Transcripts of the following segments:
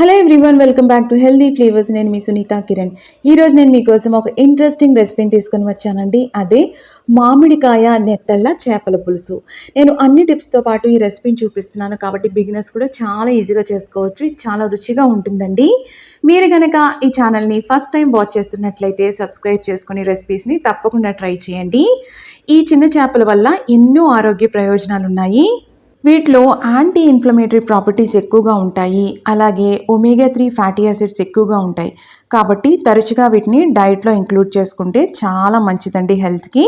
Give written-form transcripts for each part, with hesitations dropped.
Hello everyone, welcome back to healthy flavours. నేను మీ సునీత కిరణ్. ఈరోజు నేను మీకోసం ఒక ఇంట్రెస్టింగ్ రెసిపీని తీసుకొని వచ్చానండి. అదే మామిడికాయ నెత్తళ్ళ చేపల పులుసు. నేను అన్ని టిప్స్తో పాటు ఈ రెసిపీని చూపిస్తున్నాను కాబట్టి బిగినర్స్ కూడా చాలా ఈజీగా చేసుకోవచ్చు. చాలా రుచిగా ఉంటుందండి. మీరు కనుక ఈ ఛానల్ని ఫస్ట్ టైం వాచ్ చేస్తున్నట్లయితే సబ్స్క్రైబ్ చేసుకుని రెసిపీస్ని తప్పకుండా ట్రై చేయండి. ఈ చిన్న చేపల వల్ల ఎన్నో ఆరోగ్య ప్రయోజనాలు ఉన్నాయి. వీటిలో యాంటీ ఇన్ఫ్లమేటరీ ప్రాపర్టీస్ ఎక్కువగా ఉంటాయి. అలాగే ఒమేగా 3 ఫ్యాటీ యాసిడ్స్ ఎక్కువగా ఉంటాయి. కాబట్టి తరచుగా వీటిని డైట్లో ఇంక్లూడ్ చేసుకుంటే చాలా మంచిదండి హెల్త్కి.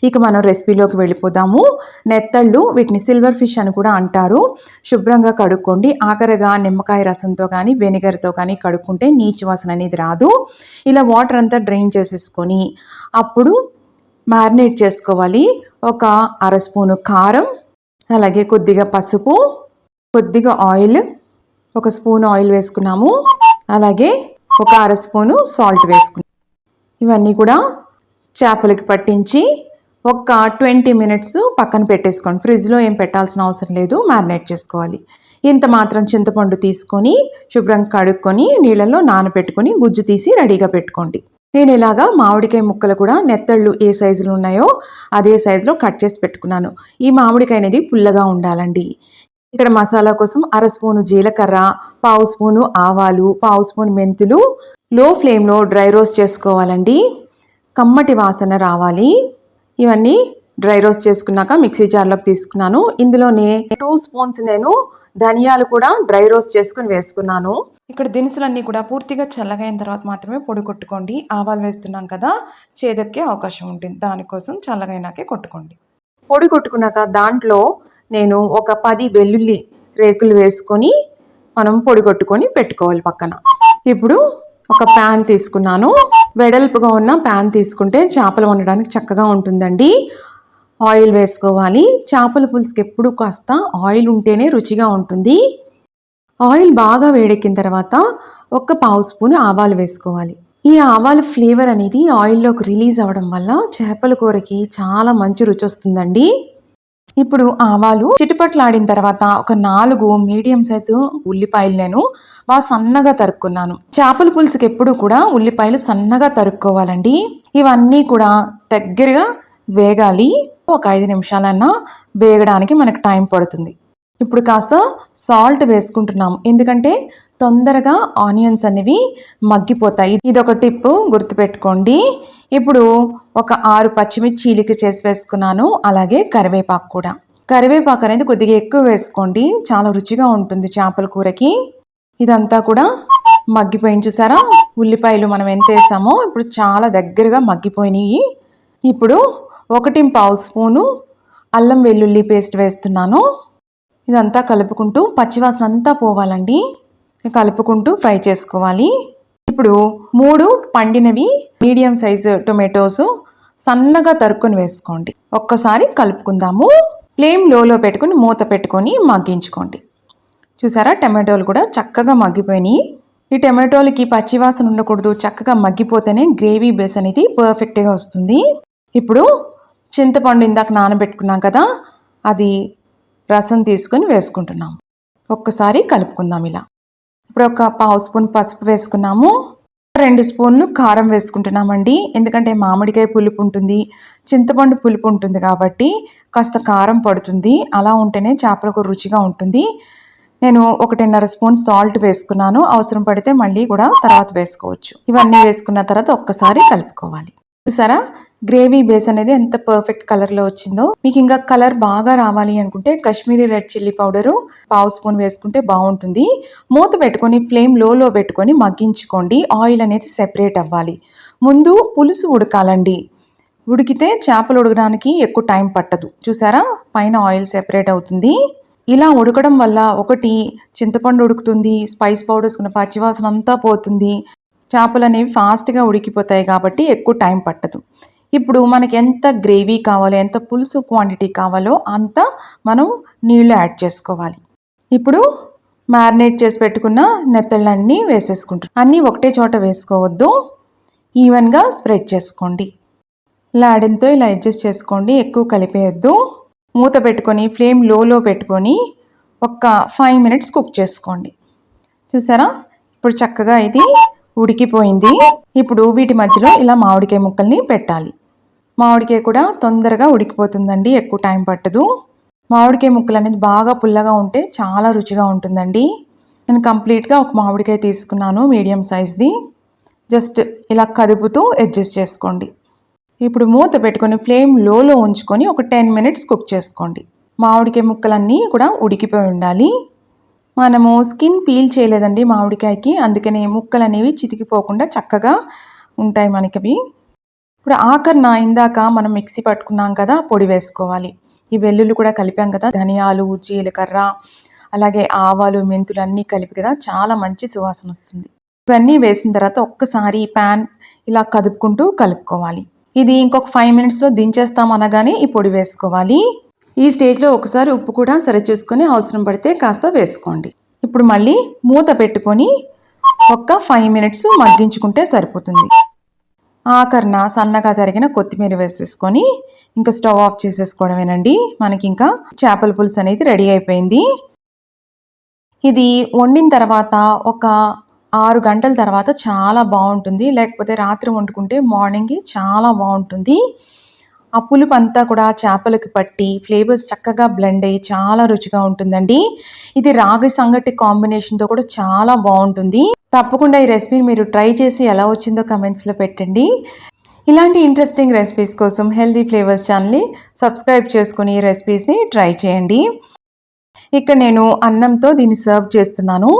ఇక మనం రెసిపీలోకి వెళ్ళిపోదాము. నెత్తళ్ళు, వీటిని సిల్వర్ ఫిష్ అని కూడా అంటారు. శుభ్రంగా కడుక్కోండి. ఆఖరగా నిమ్మకాయ రసంతో కానీ వెనిగర్తో కానీ కడుక్కుంటే నీచు వాసన అనేది రాదు. ఇలా వాటర్ అంతా డ్రైన్ చేసేసుకొని అప్పుడు మ్యారినేట్ చేసుకోవాలి. ఒక అర స్పూను కారం, అలాగే కొద్దిగా పసుపు, కొద్దిగా ఆయిల్, ఒక స్పూన్ ఆయిల్ వేసుకున్నాము. అలాగే ఒక అర స్పూను సాల్ట్ వేసుకున్నాము. ఇవన్నీ కూడా చేపలకి పట్టించి ఒక 20 మినిట్స్ పక్కన పెట్టేసుకోండి. ఫ్రిడ్జ్లో ఏం పెట్టాల్సిన అవసరం లేదు, మ్యారినేట్ చేసుకోవాలి. ఇంత మాత్రం చింతపండు తీసుకొని శుభ్రంగా కడుక్కొని నీళ్ళల్లో నానబెట్టుకొని గుజ్జు తీసి రెడీగా పెట్టుకోండి. నేను ఇలాగా మామిడికాయ ముక్కలు కూడా నెత్తళ్ళు ఏ సైజులో ఉన్నాయో అదే సైజులో కట్ చేసి పెట్టుకున్నాను. ఈ మామిడికాయ అనేది పుల్లగా ఉండాలండి. ఇక్కడ మసాలా కోసం అర స్పూను జీలకర్ర, పావు స్పూను ఆవాలు, పావు స్పూను మెంతులు లో ఫ్లేమ్లో డ్రై రోస్ట్ చేసుకోవాలండి. కమ్మటి వాసన రావాలి. ఇవన్నీ డ్రై రోస్ట్ చేసుకున్నాక మిక్సీ జార్లోకి తీసుకున్నాను. ఇందులోనే 2 స్పూన్స్ నేను ధనియాలు కూడా డ్రై రోస్ట్ చేసుకుని వేసుకున్నాను. ఇక్కడ దినుసులన్నీ కూడా పూర్తిగా చల్లగైన తర్వాత మాత్రమే పొడి కొట్టుకోండి. ఆవాలు వేస్తున్నాం కదా, చేదెక్కే అవకాశం ఉంటుంది. దానికోసం చల్లగైనాకే కొట్టుకోండి. పొడి కొట్టుకున్నాక దాంట్లో నేను ఒక 10 వెల్లుల్లి రేకులు వేసుకొని మనం పొడి కొట్టుకొని పెట్టుకోవాలి పక్కన. ఇప్పుడు ఒక ప్యాన్ తీసుకున్నాను. వెడల్పుగా ఉన్న ప్యాన్ తీసుకుంటే చేపలు వండడానికి చక్కగా ఉంటుందండి. ఆయిల్ వేసుకోవాలి. చేపల పులుసుకి ఎప్పుడు కాస్త ఆయిల్ ఉంటేనే రుచిగా ఉంటుంది. ఆయిల్ బాగా వేడెక్కిన తర్వాత ఒక పావు స్పూన్ ఆవాలు వేసుకోవాలి. ఈ ఆవాల ఫ్లేవర్ అనేది ఆయిల్లోకి రిలీజ్ అవ్వడం వల్ల చేపల కూరకి చాలా మంచి రుచి వస్తుందండి. ఇప్పుడు ఆవాలు చిటపట్లాడిన తర్వాత ఒక 4 మీడియం సైజు ఉల్లిపాయలు నేను బాగా సన్నగా తరుక్కున్నాను. చేపల పులుసుకి ఎప్పుడు కూడా ఉల్లిపాయలు సన్నగా తరుక్కోవాలండి. ఇవన్నీ కూడా దగ్గరగా వేగాలి. ఒక 5 నిమిషాలన్నా వేగడానికి మనకు టైం పడుతుంది. ఇప్పుడు కాస్త సాల్ట్ వేసుకుంటున్నాము, ఎందుకంటే తొందరగా ఆనియన్స్ అనేవి మగ్గిపోతాయి. ఇది ఒక టిప్ గుర్తుపెట్టుకోండి. ఇప్పుడు ఒక 6 పచ్చిమిర్చి చీలిక చేసి వేసుకున్నాను. అలాగే కరివేపాకు కూడా. కరివేపాకు అనేది కొద్దిగా ఎక్కువ వేసుకోండి, చాలా రుచిగా ఉంటుంది చేపల కూరకి. ఇదంతా కూడా మగ్గిపోయింది. చూసారా, ఉల్లిపాయలు మనం ఎంత వేసామో ఇప్పుడు చాలా దగ్గరగా మగ్గిపోయినాయి. ఇప్పుడు 1.5 స్పూను అల్లం వెల్లుల్లి పేస్ట్ వేస్తున్నాను. ఇదంతా కలుపుకుంటూ పచ్చివాసన అంతా పోవాలండి. కలుపుకుంటూ ఫ్రై చేసుకోవాలి. ఇప్పుడు 3 పండినవి మీడియం సైజు టొమాటోస్ సన్నగా తరుక్కొని వేసుకోండి. ఒక్కసారి కలుపుకుందాము. ఫ్లేమ్ లోలో పెట్టుకుని మూత పెట్టుకొని మగ్గించుకోండి. చూసారా, టమాటోలు కూడా చక్కగా మగ్గిపోయినాయి. ఈ టమాటోలకి పచ్చివాసన ఉండకూడదు, చక్కగా మగ్గిపోతేనే గ్రేవీ బేస్ అనేది పర్ఫెక్ట్గా వస్తుంది. ఇప్పుడు చింతపండు ఇందాక నానబెట్టుకున్నాం కదా, అది రసం తీసుకొని వేసుకుంటున్నాము. ఒక్కసారి కలుపుకుందాం ఇలా. ఇప్పుడు ఒక పావు స్పూన్ పసుపు వేసుకున్నాము. 2 స్పూన్లు కారం వేసుకుంటున్నామండి. ఎందుకంటే మామిడికాయ పులుపు ఉంటుంది, చింతపండు పులుపు ఉంటుంది కాబట్టి కాస్త కారం పడుతుంది. అలా ఉంటేనే చేపల కూర రుచిగా ఉంటుంది. నేను 1.5 స్పూన్ సాల్ట్ వేసుకున్నాను. అవసరం పడితే మళ్ళీ కూడా తర్వాత వేసుకోవచ్చు. ఇవన్నీ వేసుకున్న తర్వాత ఒక్కసారి కలుపుకోవాలి. చూసారా, గ్రేవీ బేస్ అనేది ఎంత పర్ఫెక్ట్ కలర్లో వచ్చిందో. మీకు ఇంకా కలర్ బాగా రావాలి అనుకుంటే కాశ్మీరీ రెడ్ చిల్లీ పౌడరు పావు స్పూన్ వేసుకుంటే బాగుంటుంది. మూత పెట్టుకొని ఫ్లేమ్ లోలో పెట్టుకొని మగ్గించుకోండి. ఆయిల్ అనేది సెపరేట్ అవ్వాలి. ముందు పులుసు ఉడకాలండి. ఉడికితే చేపలు ఉడకడానికి ఎక్కువ టైం పట్టదు. చూసారా, పైన ఆయిల్ సెపరేట్ అవుతుంది. ఇలా ఉడకడం వల్ల ఒకటి చింతపండు ఉడుకుతుంది, స్పైస్ పౌడర్స్ ఉన్న పచ్చివాసన అంతా పోతుంది. చేపలు అనేవి ఫాస్ట్గా ఉడికిపోతాయి కాబట్టి ఎక్కువ టైం పట్టదు. ఇప్పుడు మనకి ఎంత గ్రేవీ కావాలో, ఎంత పులుసు క్వాంటిటీ కావాలో అంత మనం నీళ్లు యాడ్ చేసుకోవాలి. ఇప్పుడు మ్యారినేట్ చేసి పెట్టుకున్న నెత్తళ్ళన్నీ వేసేసుకుంటాం. అన్నీ ఒకటే చోట వేసుకోవద్దు, ఈవెన్గా స్ప్రెడ్ చేసుకోండి. లాడిల్తో ఇలా అడ్జస్ట్ చేసుకోండి, ఎక్కువ కలిపేయద్దు. మూత పెట్టుకొని ఫ్లేమ్ లోలో పెట్టుకొని ఒక 5 మినిట్స్ కుక్ చేసుకోండి. చూసారా, ఇప్పుడు చక్కగా ఇది ఉడికిపోయింది. ఇప్పుడు వీటి మధ్యలో ఇలా మామిడికాయ ముక్కల్ని పెట్టాలి. మామిడికాయ కూడా తొందరగా ఉడికిపోతుందండి, ఎక్కువ టైం పట్టదు. మామిడికాయ ముక్కలు అనేది బాగా పుల్లగా ఉంటే చాలా రుచిగా ఉంటుందండి. నేను కంప్లీట్గా ఒక మామిడికాయ తీసుకున్నాను, మీడియం సైజ్ది. జస్ట్ ఇలా కదుపుతూ అడ్జస్ట్ చేసుకోండి. ఇప్పుడు మూత పెట్టుకొని ఫ్లేమ్ లోలో ఉంచుకొని ఒక 10 మినిట్స్ కుక్ చేసుకోండి. మామిడికాయ ముక్కలన్నీ కూడా ఉడికిపోయి ఉండాలి. మనము స్కిన్ పీల్ చేయలేదండి మామిడికాయకి, అందుకనే ముక్కలు అనేవి చితికిపోకుండా చక్కగా ఉంటాయి మనకి. ఇప్పుడు ఆఖరిన ఇందాక మనం మిక్సీ పట్టుకున్నాం కదా, పొడి వేసుకోవాలి. ఈ వెల్లుల్లి కూడా కలిపాం కదా, ధనియాలు, జీలకర్ర, అలాగే ఆవాలు, మెంతులు అన్నీ కలిపి కదా, చాలా మంచి సువాసన వస్తుంది. ఇవన్నీ వేసిన తర్వాత ఒక్కసారి ప్యాన్ ఇలా కలుపుకోవాలి. ఇది ఇంకొక 5 మినిట్స్లో దించేస్తాం అనగానే ఈ పొడి వేసుకోవాలి. ఈ స్టేజ్లో ఒకసారి ఉప్పు కూడా సరిచూసుకొని అవసరం పడితే కాస్త వేసుకోండి. ఇప్పుడు మళ్ళీ మూత పెట్టుకొని ఒక్క 5 మినిట్స్ మగ్గించుకుంటే సరిపోతుంది. ఆఖరిన సన్నగా తరిగిన కొత్తిమీర వేసేసుకొని ఇంకా స్టవ్ ఆఫ్ చేసేసుకోవడమేనండి. మనకి ఇంకా చేపల పులుసు అనేది రెడీ అయిపోయింది. ఇది వండిన తర్వాత ఒక 6 గంటల తర్వాత చాలా బాగుంటుంది. లేకపోతే రాత్రి వండుకుంటే మార్నింగ్కి చాలా బాగుంటుంది. ఆ పులుపు అంతా కూడా చేపలకి పట్టి ఫ్లేవర్స్ చక్కగా బ్లెండ్ అయ్యి చాలా రుచిగా ఉంటుందండి. ఇది రాగి సంగటి కాంబినేషన్తో కూడా చాలా బాగుంటుంది. తప్పకుండా ఈ రెసిపీని మీరు ట్రై చేసి ఎలా వచ్చిందో కమెంట్స్లో పెట్టండి. ఇలాంటి ఇంట్రెస్టింగ్ రెసిపీస్ కోసం హెల్దీ ఫ్లేవర్స్ ఛానల్ని సబ్స్క్రైబ్ చేసుకుని ఈ రెసిపీస్ని ట్రై చేయండి. ఇక్కడ నేను అన్నంతో దీన్ని సర్వ్ చేస్తున్నాను.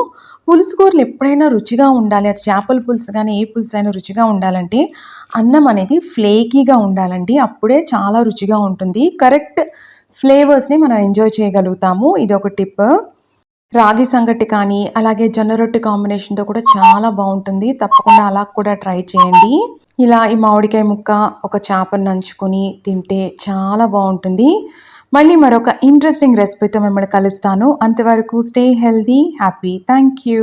పులుసు కూరలు ఎప్పుడైనా రుచిగా ఉండాలి, అది చేపల పులుసు కానీ ఏ పులుసు అయినా రుచిగా ఉండాలంటే అన్నం అనేది ఫ్లేకీగా ఉండాలండి, అప్పుడే చాలా రుచిగా ఉంటుంది. కరెక్ట్ ఫ్లేవర్స్ని మనం ఎంజాయ్ చేయగలుగుతాము. ఇది ఒక టిప్. రాగి సంగటి కానీ అలాగే జొన్న రొట్టె కాంబినేషన్తో కూడా చాలా బాగుంటుంది. తప్పకుండా అలా కూడా ట్రై చేయండి. ఇలా ఈ మామిడికాయ ముక్క ఒక చేపను నంచుకొని తింటే చాలా బాగుంటుంది. మళ్ళీ మరొక ఇంట్రెస్టింగ్ రెసిపీతో మిమ్మల్ని కలుస్తాను. అంతవరకు stay healthy, happy. Thank you.